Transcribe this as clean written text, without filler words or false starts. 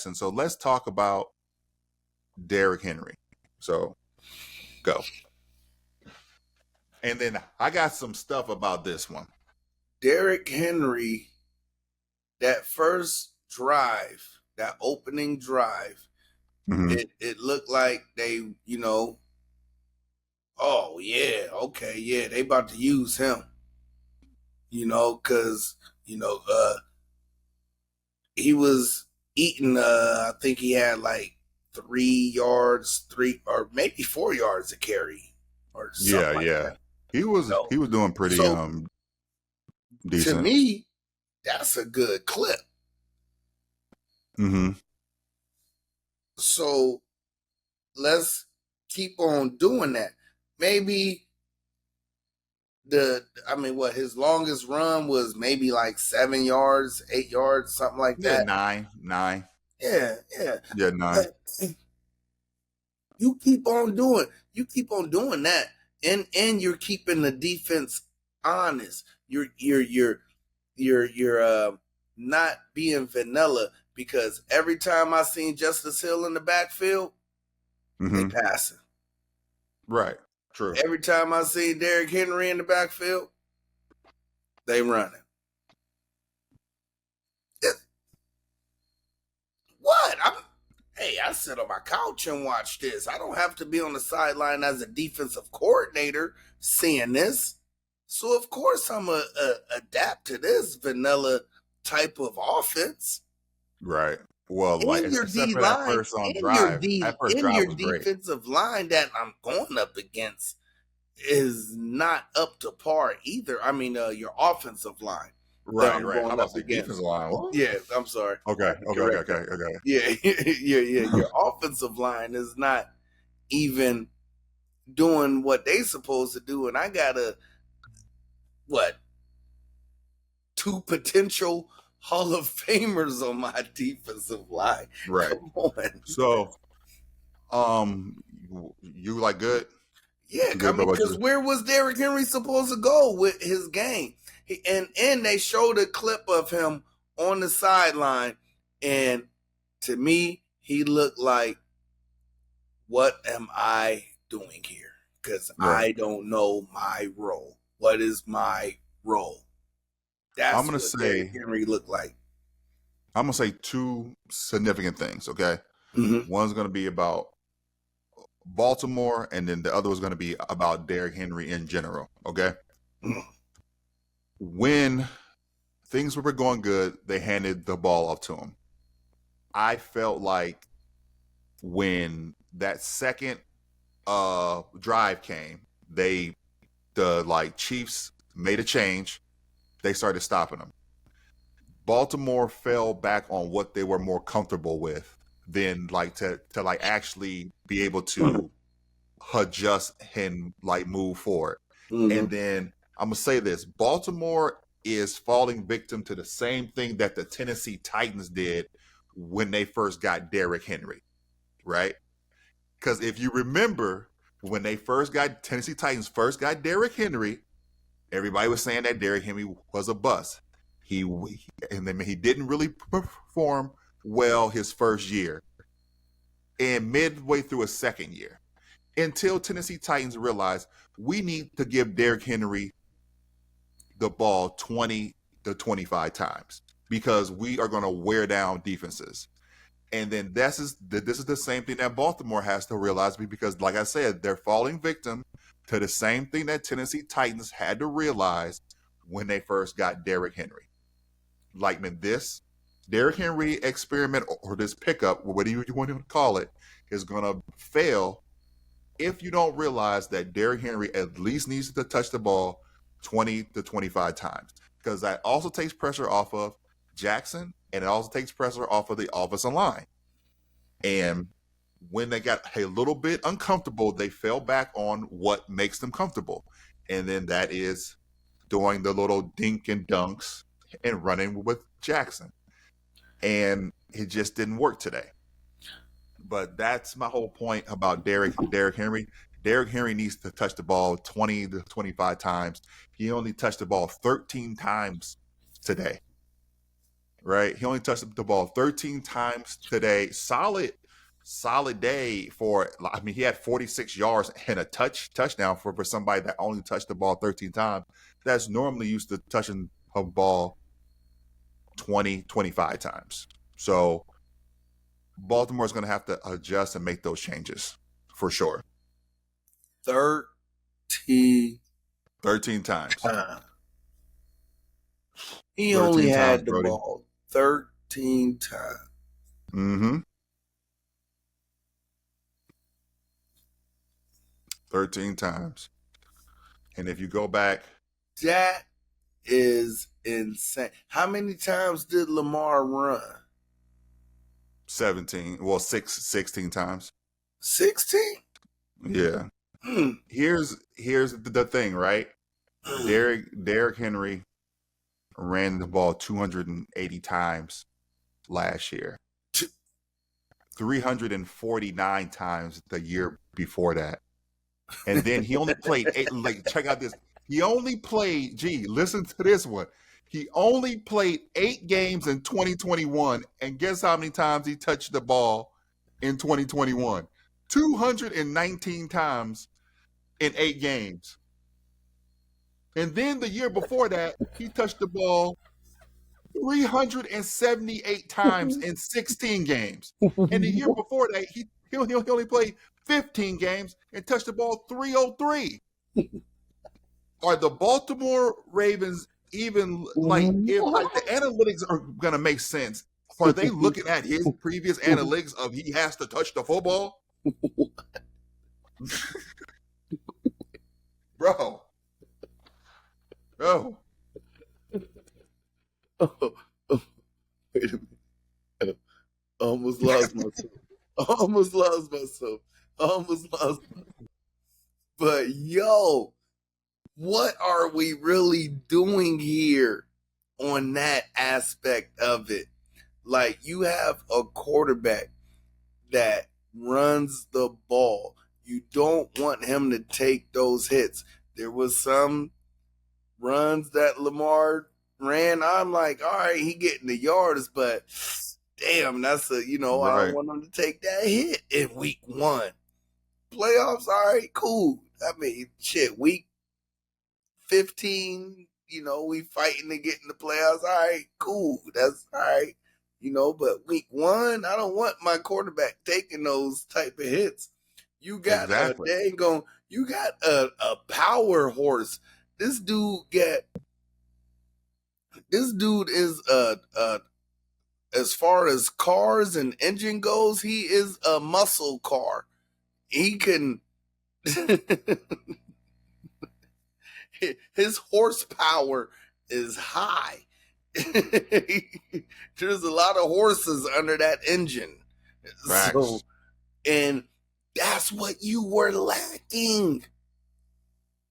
Jackson. So let's talk about Derrick Henry. So go. And then I got some stuff about this one. Derrick Henry, that first drive, that opening drive, it looked like they, oh yeah, okay, yeah, they about to use him. Because he was eating. I think he had like 3 yards, 3 or maybe 4 yards to carry, or something like that. He was doing pretty decent. To me, that's a good clip. So let's keep on doing that. Maybe his longest run was maybe like 7 yards, 8 yards, something like that. 9. Yeah. Yeah, 9. You keep on doing that, and you're keeping the defense honest. You're not being vanilla, because every time I seen Justice Hill in the backfield, they passing. Right. True. Every time I see Derrick Henry in the backfield, they running. What? I sit on my couch and watch this. I don't have to be on the sideline as a defensive coordinator seeing this. So, of course, I'm going to adapt to this vanilla type of offense. Right. Well, like, your except for that first drive. That first drive was great. Defensive line that I'm going up against is not up to par either. I mean, your offensive line. Right. How about the defensive line? What? Yeah, I'm sorry. Okay. Yeah. Your offensive line is not even doing what they supposed to do, and I got 2 potential Hall of Famers on my defensive line. Right. Come on. So, you like good? Yeah, because where was Derrick Henry supposed to go with his game? And they showed a clip of him on the sideline, and to me, he looked like, what am I doing here? Because I don't know my role. What is my role? That's I'm gonna what say Derrick Henry looked like. I'm gonna say 2 significant things. Okay, one's gonna be about Baltimore, and then the other was gonna be about Derrick Henry in general. Okay. When things were going good, they handed the ball off to him. I felt like when that second drive came, the Chiefs made a change. They started stopping them. Baltimore fell back on what they were more comfortable with than to actually be able to adjust and move forward. And then I'm going to say this, Baltimore is falling victim to the same thing that the Tennessee Titans did when they first got Derrick Henry, right? Because if you remember, when Tennessee Titans first got Derrick Henry, everybody was saying that Derrick Henry was a bust. He didn't really perform well his first year and midway through his second year, until Tennessee Titans realized we need to give Derrick Henry the ball 20 to 25 times because we are going to wear down defenses. And then this is the same thing that Baltimore has to realize, because, like I said, they're falling victim to the same thing that Tennessee Titans had to realize when they first got Derrick Henry. This Derrick Henry experiment, or this pickup, whatever you want to call it, is going to fail if you don't realize that Derrick Henry at least needs to touch the ball 20 to 25 times, because that also takes pressure off of Jackson, and it also takes pressure off of the offensive line. And when they got a little bit uncomfortable, they fell back on what makes them comfortable. And then that is doing the little dink and dunks and running with Jackson. And it just didn't work today. But that's my whole point about Derrick Henry. Derrick Henry needs to touch the ball 20 to 25 times. He only touched the ball 13 times today. right? He only touched the ball 13 times today. Solid day for. I mean, he had 46 yards and a touchdown for somebody that only touched the ball 13 times. That's normally used to touching a ball 20, 25 times. So Baltimore's going to have to adjust and make those changes for sure. 13 times. He only had the ball 13 times. Mm-hmm. 13 times. And if you go back, that is insane. How many times did Lamar run? 17. Well, 16 times. 16? Yeah. Here's the thing, right? Derrick Henry ran the ball 280 times last year. 349 times the year before that. And then he only played 8. Like, check out this. He only played, listen to this one. He only played 8 games in 2021. And guess how many times he touched the ball in 2021? 219 times in 8 games. And then the year before that, he touched the ball 378 times in 16 games. And the year before that, he only played 15 games and touched the ball 303. Are the Baltimore Ravens even, like, if like the analytics are going to make sense, are they looking at his previous analytics of he has to touch the football? Bro. Oh, wait a minute. I almost lost myself. But yo, what are we really doing here on that aspect of it? Like, you have a quarterback that runs the ball. You don't want him to take those hits. There was some runs that Lamar ran. I'm like, all right, he getting the yards, but damn, that's right. I don't want him to take that hit in week 1. Playoffs, all right, cool. I mean, shit, week 15, we fighting to get in the playoffs. All right, cool. That's all right. But week 1, I don't want my quarterback taking those type of hits. You got a power horse. This dude is as far as cars and engine goes, he is a muscle car. He can his horsepower is high. There's a lot of horses under that engine. Facts. And that's what you were lacking.